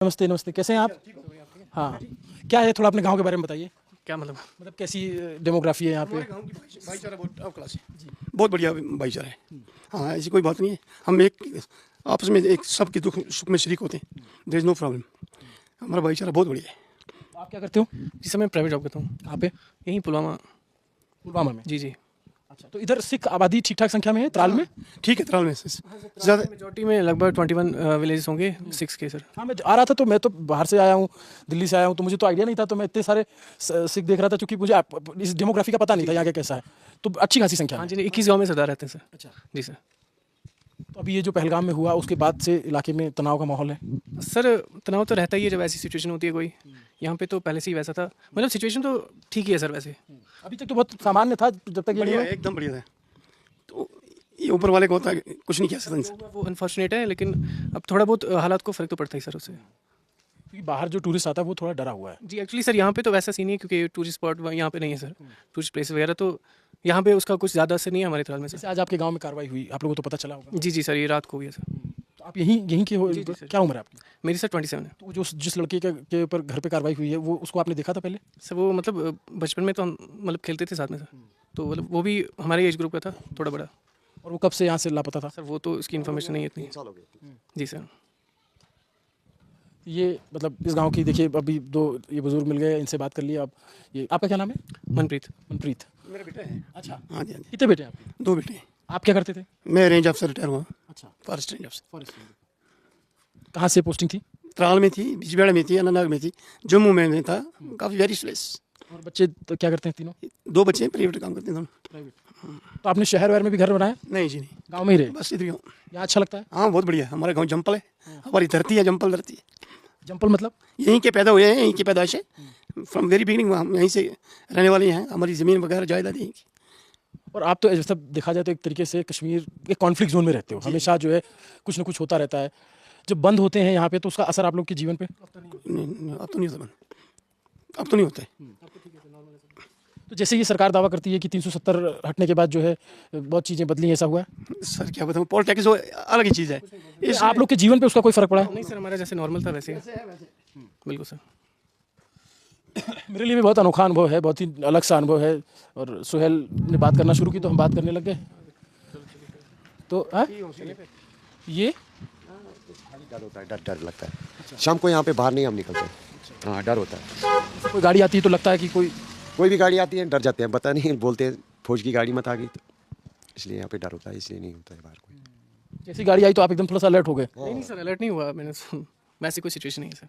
नमस्ते, नमस्ते। कैसे हैं आप? हाँ, क्या है थोड़ा अपने गाँव के बारे में बताइए? क्या मतलब? मतलब कैसी डेमोग्राफ़ी है यहाँ पे? हमारे गाँव की भाईचारा बहुत टॉप क्लास है, बहुत बढ़िया भाईचारा है। हाँ, ऐसी कोई बात नहीं है। हम एक आपस में एक सबके दुख सुख में शरीक होते हैं। There is no problem. हमारा भाईचारा बहुत बढ़िया है। आप क्या करते हो? जिस समय प्राइवेट जॉब करता हूँ। कहाँ पे? यहीं पुलवामा। पुलवामा में? जी, जी। अच्छा, तो इधर सिख आबादी ठीक-ठाक संख्या में है त्राल में? ठीक है, त्राल में ज़्यादा मेजॉरिटी में लगभग 21 विलेजेस होंगे 6 के सर। हाँ, मैं आ रहा था तो मैं तो बाहर से आया हूँ, दिल्ली से आया हूँ, तो मुझे तो आइडिया नहीं था, तो मैं इतने सारे सिख देख रहा था क्योंकि मुझे इस डेमोग्राफ़ी का पता नहीं था यहाँ का कैसा है। तो अच्छी खासी संख्या हाँ में। जी, 21 गाँव में सरदार रहते हैं सर। अच्छा। जी सर। तो अभी ये जो पहलगाम में हुआ उसके बाद से इलाके में तनाव का माहौल है? सर तनाव तो रहता ही है जब ऐसी सिचुएशन होती है कोई। यहाँ पे तो पहले से ही वैसा था। मतलब सिचुएशन तो ठीक ही है सर वैसे। अभी तक तो बहुत सामान्य था जब तक ये नहीं बढ़िया हुआ? है, एकदम बढ़िया है। तो ये ऊपर वाले को होता है, कुछ नहीं कह सकते इनसे। वो अनफॉर्चुनेट है, लेकिन अब थोड़ा बहुत हालात को फ़र्क तो पड़ता ही सर उससे। क्योंकि बाहर जो टूरिस्ट आता है वो थोड़ा डरा हुआ है। जी, एक्चुअली सर यहाँ पे तो वैसा सीन नहीं है क्योंकि टूरिस्ट स्पॉट यहाँ पे नहीं है सर। टूरिस्ट प्लेस वगैरह तो यहाँ पे उसका कुछ ज़्यादा असर नहीं है हमारे ख्याल में सर। जैसे आज आपके गाँव में कार्रवाई हुई, आप लोगों को तो पता चला होगा? जी, जी सर, ये रात को हुई है सर। तो आप यहीं के हो? जी, जी, सर। क्या उम्र है आपकी? मेरी सर 27 है। तो जो जिस लड़के के ऊपर घर पे कार्रवाई हुई है वो उसको आपने देखा था पहले? सर वो मतलब बचपन में तो हम मतलब खेलते थे साथ में सर। तो मतलब वो भी हमारे एज ग्रुप का था, थोड़ा बड़ा। और वो कब से यहाँ से लापता था? सर वो तो इसकी इन्फॉर्मेशन नहीं है इतनी। जी सर। ये मतलब इस गांव की देखिए अभी दो ये बुजुर्ग मिल गए, इनसे बात कर लिया। अब ये आपका क्या नाम है? मनप्रीत। मनप्रीत। मेरा बेटा है। अच्छा, हाँ जी, हाँ जी। कितने बेटे हैं आपके? 2 बेटे हैं। आप क्या करते थे? मैं रेंज ऑफिसर रिटायर हुआ, अच्छा, फॉरेस्ट रेंज ऑफिसर। फॉरेस्ट। कहाँ से पोस्टिंग थी? त्राल में थी, बिजबेड़ा में थी, अनंतनाग में थी, जम्मू में था। काफ़ी वेरी प्लेस। और बच्चे तो क्या करते हैं तीनों? 2 बच्चे हैं, प्राइवेट काम करते हैं दोनों। प्राइवेट। तो आपने शहर वहर में भी घर बनाया? नहीं जी, नहीं, गाँव में ही रहे? बस इधर ही हूँ। यहाँ अच्छा लगता है? हाँ, बहुत बढ़िया। हमारा गाँव जंपल है, हमारी धरती है, जंपल धरती है। जंपल मतलब? यहीं के पैदा हुए हैं, यहीं की पैदाइश है। फ्रॉम वेरी बिगिनिंग हम यहीं से रहने वाले हैं। हमारी ज़मीन वगैरह जायदाद यहीं की। और आप तो जैसा देखा जाए तो एक तरीके से कश्मीर एक कॉन्फ्लिक्ट जोन में रहते हो, हमेशा जो है कुछ ना कुछ होता रहता है। जब बंद होते हैं यहाँ पे तो उसका असर आप लोग के जीवन पे? नहीं, अब तो नहीं होता बंद। अब तो नहीं होता है। तो जैसे ये सरकार दावा करती है कि 370 हटने के बाद जो है बहुत चीज़ें बदली, ऐसा हुआ है? सर क्या बताऊँ, पोल टैक्स अलग ही चीज़ है। इस आप लोग के जीवन पे उसका कोई फर्क पड़ा है? नहीं सर, हमारा जैसे नॉर्मल था वैसे ही। बिल्कुल सर। मेरे लिए भी बहुत अनोखा अनुभव है, बहुत ही अलग सा अनुभव है। और सुहेल ने बात करना शुरू की तो हम बात करने लग गए। तो ये डर होता है, डर लगता है। शाम को यहाँ पे बाहर नहीं हम निकलते। हाँ, डर होता है। कोई गाड़ी आती है तो लगता है कि कोई भी गाड़ी आती है डर जाते हैं, पता नहीं, बोलते हैं फौज की गाड़ी मत आ गई, तो इसलिए यहाँ पे डर होता है, इसलिए नहीं होता है बाहर कोई। जैसी गाड़ी आई तो आप एकदम थोड़ा सा अलर्ट हो गए? नहीं सर, अलर्ट नहीं हुआ मैंने। वैसी कोई सिचुएशन नहीं है सर।